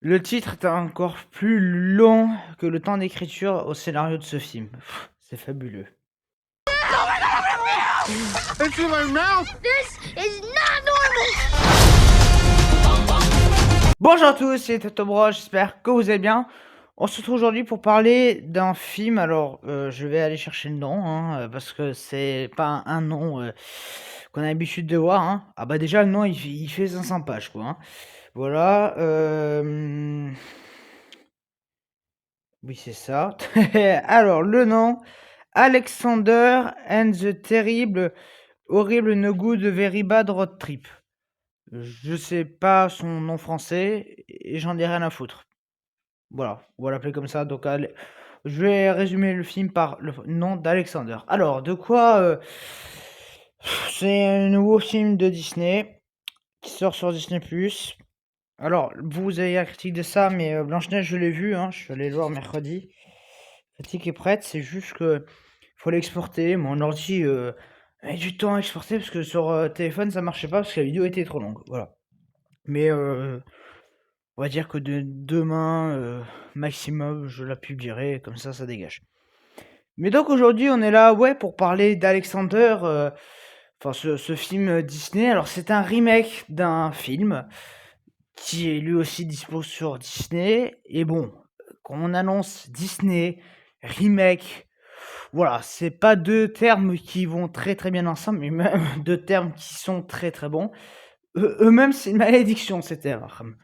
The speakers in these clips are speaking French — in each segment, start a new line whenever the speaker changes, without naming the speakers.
Le titre est encore plus long que le temps d'écriture au scénario de ce film. C'est fabuleux.
It's in my mouth!
This is not normal!
Bonjour à tous, c'est Totobro, j'espère que vous allez bien. On se retrouve aujourd'hui pour parler d'un film. Alors, je vais aller chercher le nom, hein, parce que c'est pas un nom qu'on a l'habitude de voir. Hein. Ah bah déjà, le nom, il fait 500 pages, quoi. Hein. Voilà. Oui, c'est ça. Alors, le nom, Alexander and the Terrible, Horrible No Good Very Bad Road Trip. Je sais pas son nom français et j'en ai rien à foutre. Voilà, on va l'appeler comme ça. Donc, je vais résumer le film par le nom d'Alexander. Alors, de quoi c'est un nouveau film de Disney qui sort sur Disney+. Alors, vous avez la critique de ça, mais Blanche-Neige, je l'ai vu, hein, je suis allé le voir mercredi. La critique est prête, c'est juste que faut l'exporter. Mon ordi a du temps à exporter parce que sur téléphone ça marchait pas parce que la vidéo était trop longue. Voilà. Mais on va dire que demain maximum je la publierai, comme ça dégage. Mais donc aujourd'hui on est là pour parler d'Alexander, enfin ce film Disney. Alors c'est un remake d'un film qui est lui aussi dispo sur Disney. Et bon, quand on annonce Disney, remake, voilà, c'est pas deux termes qui vont très très bien ensemble, mais même deux termes qui sont très très bons. Eux-mêmes, c'est une malédiction, ces termes.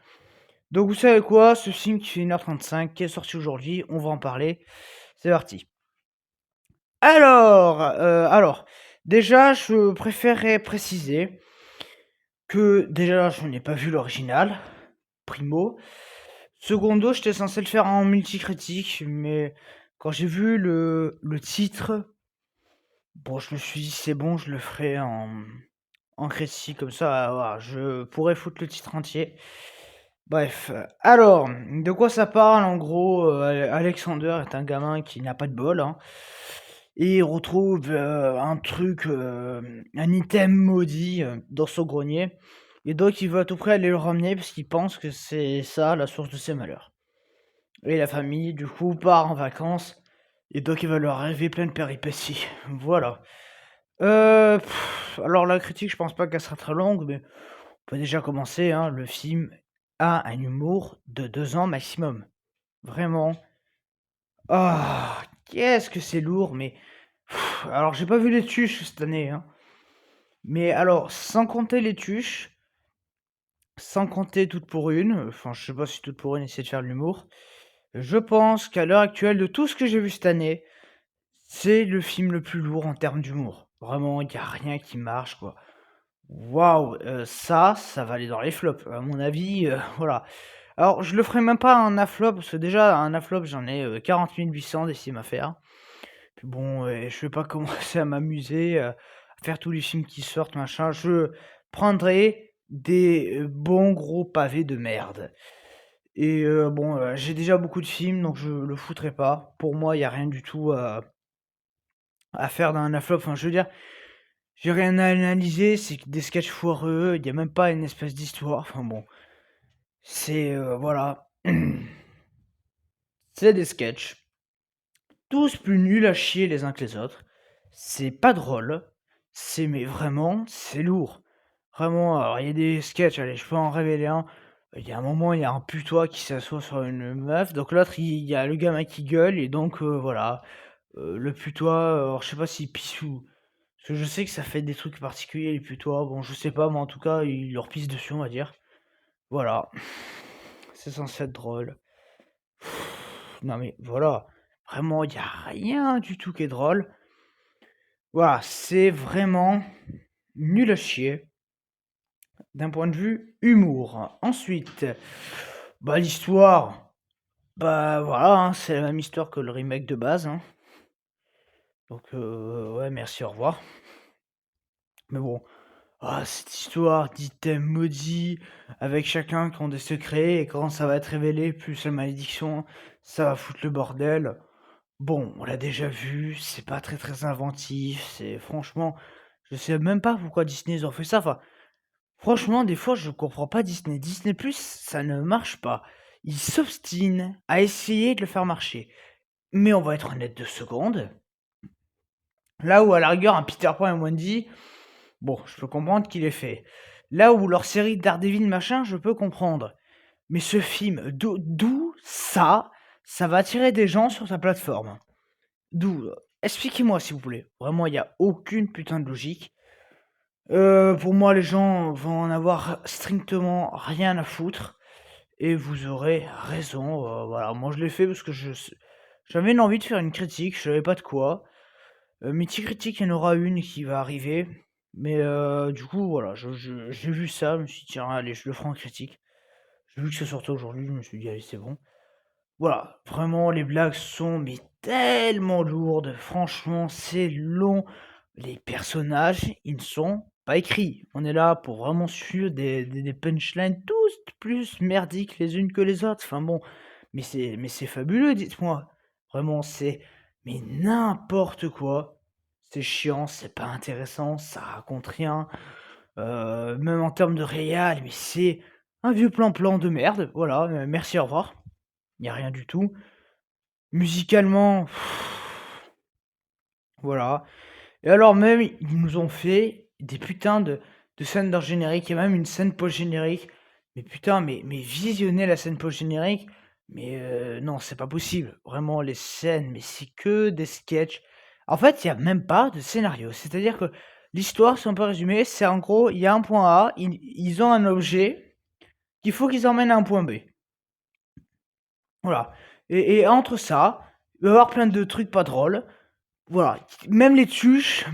Donc vous savez quoi, ce film qui fait 1h35, qui est sorti aujourd'hui, on va en parler. C'est parti. Alors, déjà, je préférerais préciser que déjà, je n'ai pas vu l'original, primo. Secondo, j'étais censé le faire en multicritique, mais quand j'ai vu le titre, bon, je me suis dit c'est bon, je le ferai en critique, comme ça, voilà, je pourrais foutre le titre entier. Bref, alors, de quoi ça parle en gros Alexander est un gamin qui n'a pas de bol, hein, et il retrouve un truc, un item maudit dans son grenier. Et donc il veut à tout prix aller le ramener parce qu'il pense que c'est ça la source de ses malheurs. Et la famille, du coup, part en vacances. Et donc il va leur arriver plein de péripéties. Voilà. Alors la critique, je pense pas qu'elle sera très longue, mais on peut déjà commencer. Hein. Le film a un humour de 2 ans maximum. Vraiment. Ah, qu'est-ce que c'est lourd, mais... Alors j'ai pas vu les tuches cette année, hein. Mais alors, sans compter les tuches, sans compter Toutes pour une, enfin je sais pas si Toutes pour une essaie de faire de l'humour, je pense qu'à l'heure actuelle, de tout ce que j'ai vu cette année, c'est le film le plus lourd en termes d'humour. Vraiment, il y a rien qui marche, quoi. Waouh, ça va aller dans les flops, à mon avis, voilà. Alors, je le ferai même pas un A-flop, parce que déjà, un A-flop, j'en ai 40 800 d'estimes à faire. Puis bon, je vais pas commencer à m'amuser, à faire tous les films qui sortent, machin. Je prendrai des bons gros pavés de merde. Et bon, j'ai déjà beaucoup de films, donc je le foutrai pas. Pour moi, il y a rien du tout à faire dans un flop. Enfin, je veux dire, j'ai rien à analyser, c'est que des sketchs foireux, il y a même pas une espèce d'histoire. Enfin bon, c'est voilà. C'est des sketchs, tous plus nuls à chier les uns que les autres. C'est pas drôle, mais vraiment, c'est lourd. Vraiment, alors il y a des sketchs, allez, je peux en révéler un. Il y a un moment, il y a un putois qui s'assoit sur une meuf, donc l'autre, il y a le gamin qui gueule, et donc voilà. Le putois, alors je sais pas s'il pisse ou... Parce que je sais que ça fait des trucs particuliers, les putois. Bon, je sais pas, mais en tout cas, il leur pisse dessus, on va dire. Voilà. C'est censé être drôle. Non mais voilà. Vraiment, il n'y a rien du tout qui est drôle. Voilà, c'est vraiment nul à chier. D'un point de vue humour. Ensuite, bah l'histoire. Bah voilà, hein, c'est la même histoire que le remake de base. Hein. Donc ouais, merci, au revoir. Mais bon, cette histoire d'item maudit, avec chacun qui ont des secrets, et quand ça va être révélé, plus la malédiction, ça va foutre le bordel. Bon, on l'a déjà vu, c'est pas très très inventif, c'est franchement, je sais même pas pourquoi Disney ils ont fait ça. Enfin, franchement, des fois je comprends pas Disney. Disney Plus, ça ne marche pas. il s'obstine à essayer de le faire marcher. Mais on va être honnête 2 secondes. Là où à la rigueur un Peter Pan et Wendy, bon, je peux comprendre qu'il est fait. Là où leur série Daredevil machin, je peux comprendre. Mais ce film, d'où ça va attirer des gens sur sa plateforme? D'où? Expliquez-moi s'il vous plaît. Vraiment, il y a aucune putain de logique. Pour moi, les gens vont en avoir strictement rien à foutre et vous aurez raison, voilà. Moi, je l'ai fait parce que j'avais une envie de faire une critique, je savais pas de quoi. Mythique critique, il y en aura une qui va arriver, mais du coup, voilà, j'ai vu ça, je me suis dit: «Tiens, allez, je le ferai en critique». J'ai vu que ça sortait aujourd'hui, je me suis dit: «Allez, c'est bon». Voilà, vraiment, les blagues sont mais tellement lourdes, franchement, c'est long. Les personnages, ils ne sont pas écrits. On est là pour vraiment suivre des punchlines tous plus merdiques les unes que les autres. Enfin bon, mais c'est fabuleux, dites-moi. Vraiment, c'est mais n'importe quoi. C'est chiant, c'est pas intéressant, ça raconte rien. Même en termes de réal, mais c'est un vieux plan-plan de merde. Voilà, merci, au revoir. Il y a rien du tout. Musicalement, voilà. Et alors même, ils nous ont fait des putains de scènes dans le générique, il y a même une scène post-générique. Mais putain, mais visionner la scène post-générique, mais non, c'est pas possible. Vraiment, les scènes, mais c'est que des sketchs. En fait, il y a même pas de scénario. C'est-à-dire que l'histoire, si on peut résumer, c'est en gros, il y a un point A, ils ont un objet qu'il faut qu'ils emmènent à un point B. Voilà. Et entre ça, il va y avoir plein de trucs pas drôles. Voilà, même les tuches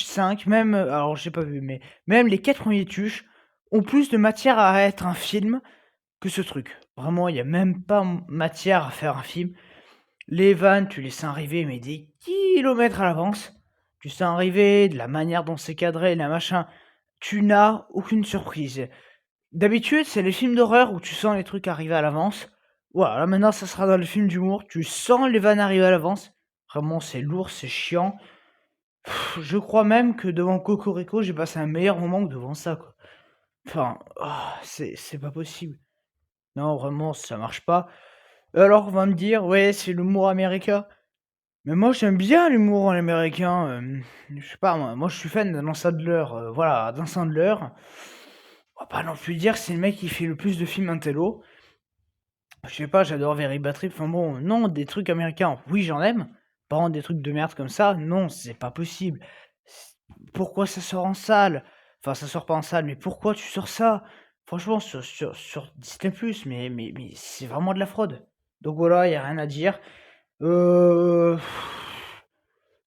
5, même, alors j'ai pas vu, mais même les 4 premiers tuches ont plus de matière à être un film que ce truc. Vraiment, il y a même pas matière à faire un film. Les vannes, tu les sens arriver, mais des kilomètres à l'avance. Tu sens arriver, de la manière dont c'est cadré, la machin. Tu n'as aucune surprise. D'habitude, c'est les films d'horreur où tu sens les trucs arriver à l'avance. Voilà, là maintenant, ça sera dans le film d'humour. Tu sens les vannes arriver à l'avance. Vraiment, c'est lourd, c'est chiant. Je crois même que devant Cocorico, j'ai passé un meilleur moment que devant ça, quoi. Enfin, c'est pas possible. Non, vraiment, ça marche pas. Alors, on va me dire, ouais, c'est l'humour américain. Mais moi, j'aime bien l'humour américain. Je sais pas, moi, je suis fan d'Adam Sandler. Voilà, Adam Sandler. On va pas non plus dire que c'est le mec qui fait le plus de films intello. Je sais pas, j'adore Very Bad Trip. Enfin bon, non, des trucs américains, oui, j'en aime. Par contre, des trucs de merde comme ça, non, c'est pas possible. Pourquoi ça sort en salle? Enfin, ça sort pas en salle, mais pourquoi tu sors ça? Franchement, sur Disney+, mais c'est vraiment de la fraude. Donc voilà, y a rien à dire. Euh,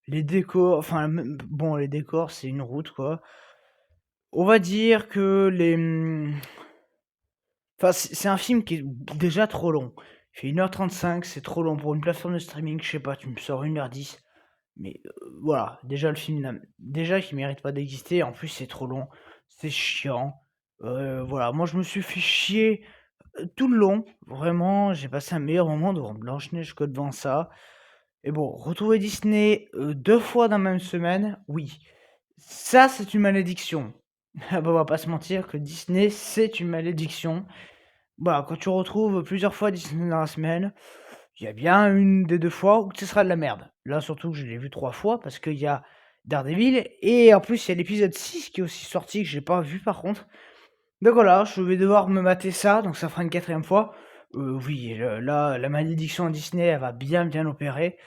Les décors, enfin, bon, les décors, c'est une route, quoi. On va dire que enfin, c'est un film qui est déjà trop long. Il fait 1h35, c'est trop long pour une plateforme de streaming, je sais pas, tu me sors 1h10. Mais voilà, déjà le film, déjà qu'il mérite pas d'exister, en plus c'est trop long, c'est chiant. Voilà, moi je me suis fait chier tout le long, vraiment, j'ai passé un meilleur moment devant Blanche-Neige que devant ça. Et bon, retrouver Disney 2 fois dans la même semaine, oui, ça c'est une malédiction. Ah bah, on va pas se mentir que Disney c'est une malédiction. Bah, quand tu retrouves plusieurs fois Disney dans la semaine, il y a bien une des 2 fois où ce sera de la merde. Là, surtout que je l'ai vu 3 fois parce qu'il y a Daredevil et en plus, il y a l'épisode 6 qui est aussi sorti que j'ai pas vu par contre. Donc voilà, je vais devoir me mater ça, donc ça fera une 4e fois. Oui, là, la malédiction Disney, elle va bien opérer.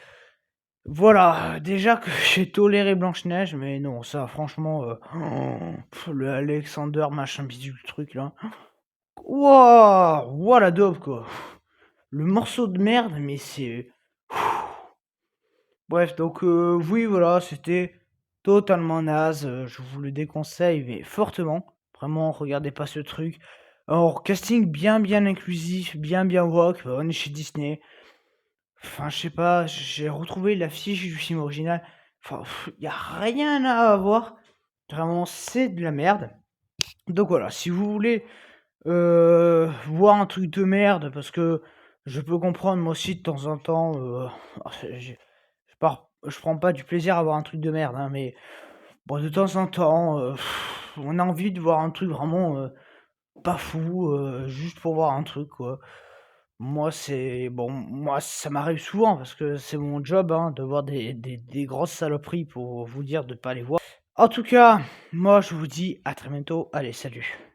Voilà, déjà que j'ai toléré Blanche-Neige, mais non, ça franchement, le Alexander machin bidule truc là. Wouah! Wouah la daube quoi! Le morceau de merde, mais c'est bref, donc oui, voilà, c'était totalement naze, je vous le déconseille, mais fortement. Vraiment, regardez pas ce truc. Alors, casting bien inclusif, bien woke, on est chez Disney. Enfin, je sais pas, j'ai retrouvé l'affiche du film original. Enfin, y a rien à voir. Vraiment, c'est de la merde. Donc voilà, si vous voulez voir un truc de merde, parce que je peux comprendre moi aussi de temps en temps, je prends pas du plaisir à voir un truc de merde, hein, mais bon, de temps en temps, on a envie de voir un truc vraiment pas fou, juste pour voir un truc, quoi. Moi, moi, ça m'arrive souvent parce que c'est mon job, hein, de voir des grosses saloperies pour vous dire de pas les voir. En tout cas, moi, je vous dis à très bientôt. Allez, salut.